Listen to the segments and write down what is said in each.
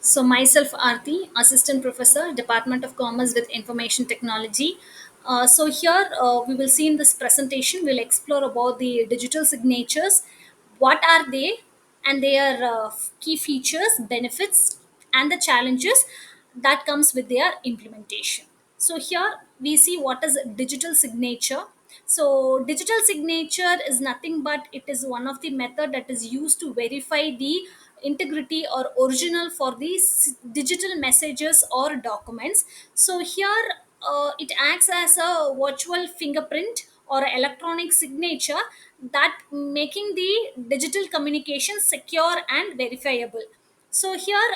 So, myself, Aarti, Assistant Professor, Department of Commerce with Information Technology. Here we will see in this presentation, we'll explore about the digital signatures. What are they and their key features, benefits, and the challenges that comes with their implementation. So here we see what is digital signature. So digital signature is nothing but it is one of the method that is used to verify the integrity or original for these digital messages or documents. So here it acts as a virtual fingerprint or electronic signature that making the digital communication secure and verifiable. So here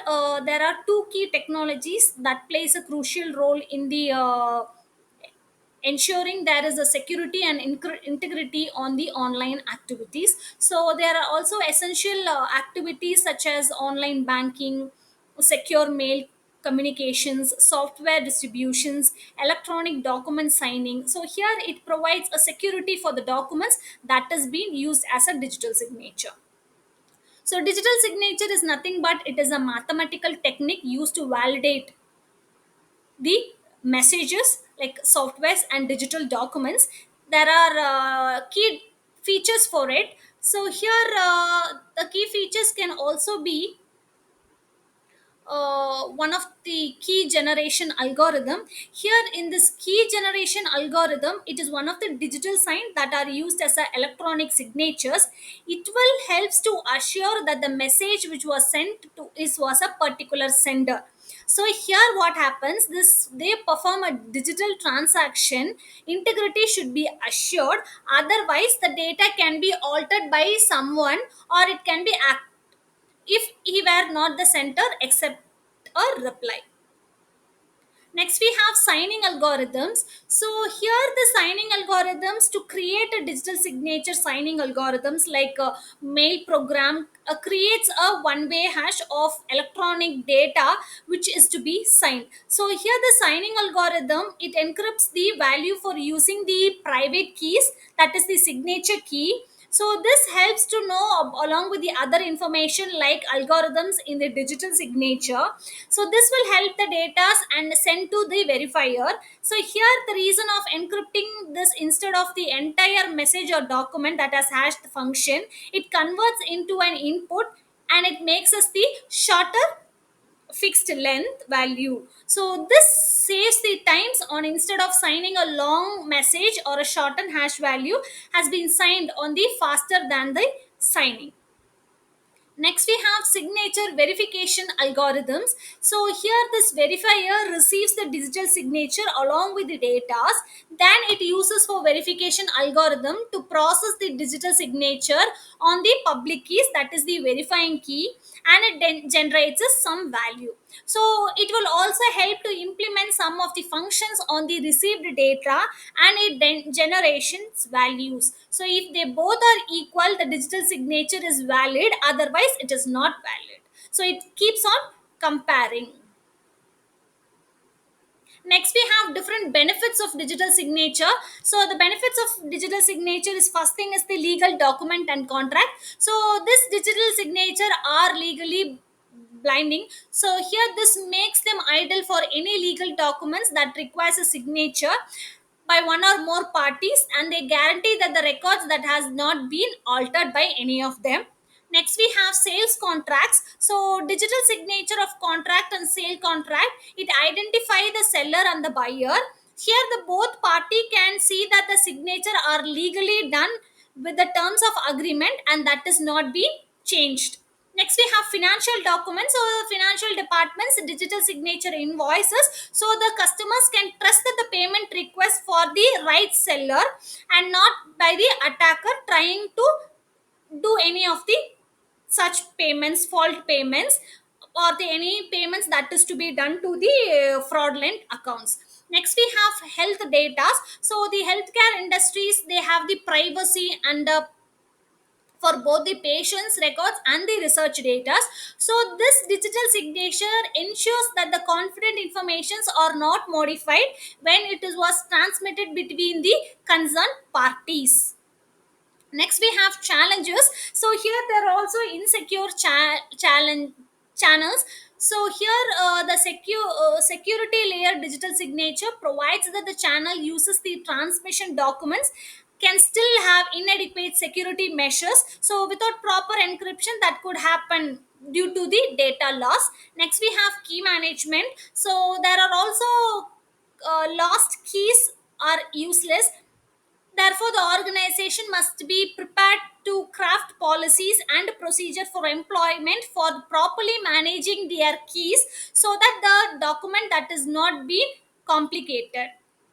there are two key technologies that plays a crucial role in the ensuring there is a security and integrity on the online activities. So there are also essential activities such as online banking, secure mail communications, software distributions, electronic document signing. So here it provides a security for the documents that is being used as a digital signature. So digital signature is nothing but it is a mathematical technique used to validate the messages like softwares and digital documents. There are key features for it. So here the key features can also be one of the key generation algorithm. Here in this key generation algorithm, it is one of the digital sign that are used as a electronic signatures. It will helps to assure that the message which was sent to is was a particular sender. So here what happens, this they perform a digital transaction, integrity should be assured, otherwise the data can be altered by someone or it can be if he were not the center except a reply. Next we have signing algorithms. So here the signing algorithms to create a digital signature signing algorithms like a mail program creates a one way hash of electronic data which is to be signed. So here the signing algorithm it encrypts the value for using the private keys, that is the signature key. So this helps to know along with the other information like algorithms in the digital signature. So this will help the data and send to the verifier. So here the reason of encrypting this instead of the entire message or document that has hashed function, it converts into an input and it makes us the shorter fixed length value. So this saves the times on instead of signing a long message or a shortened hash value has been signed on the faster than the signing. Next, we have signature verification algorithms. So here this verifier receives the digital signature along with the data. Then it uses for verification algorithm to process the digital signature on the public keys, that is the verifying key, and it then generates some value. So it will also help to implement some of the functions on the received data and it then generations values. So if they both are equal, the digital signature is valid, otherwise it is not valid. So it keeps on comparing. Next we have different benefits of digital signature. So the benefits of digital signature is first thing is the legal document and contract. So this digital signature are legally blinding. So here this makes them idle for any legal documents that requires a signature by one or more parties, and they guarantee that the records that has not been altered by any of them. Next we have sales contracts. So digital signature of contract and sale contract, it identify the seller and the buyer. Here the both party can see that the signature are legally done with the terms of agreement and that is not being changed. Next, we have financial documents. So, the financial department's digital signature invoices. So, the customers can trust that the payment request for the right seller and not by the attacker trying to do any of the such payments, fault payments, or the any payments that is to be done to the fraudulent accounts. Next we have health data. So the healthcare industries, they have the privacy and for both the patient's records and the research data. So this digital signature ensures that the confident informations are not modified when it is was transmitted between the concerned parties. Next we have challenges. So here there are also insecure challenge channels. So here, the security layer digital signature provides that the channel uses the transmission documents can still have inadequate security measures. So without proper encryption, that could happen due to the data loss. Next, we have key management. So there are also lost keys are useless. Therefore, the organization must be prepared to craft policies and procedure for employment for properly managing their keys, so that the document that is not be complicated.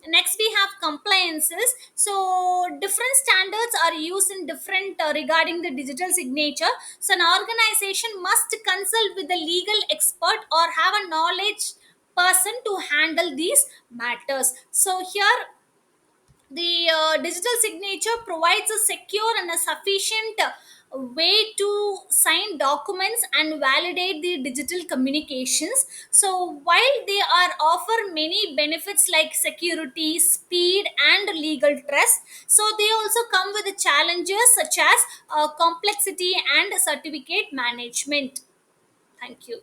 Next, we have compliances. So different standards are used in different regarding the digital signature. So an organization must consult with a legal expert or have a knowledge person to handle these matters. So here, the digital signature provides a secure and a sufficient way to sign documents and validate the digital communications. So while they are offer many benefits like security, speed, and legal trust, so they also come with the challenges such as complexity and certificate management. Thank you.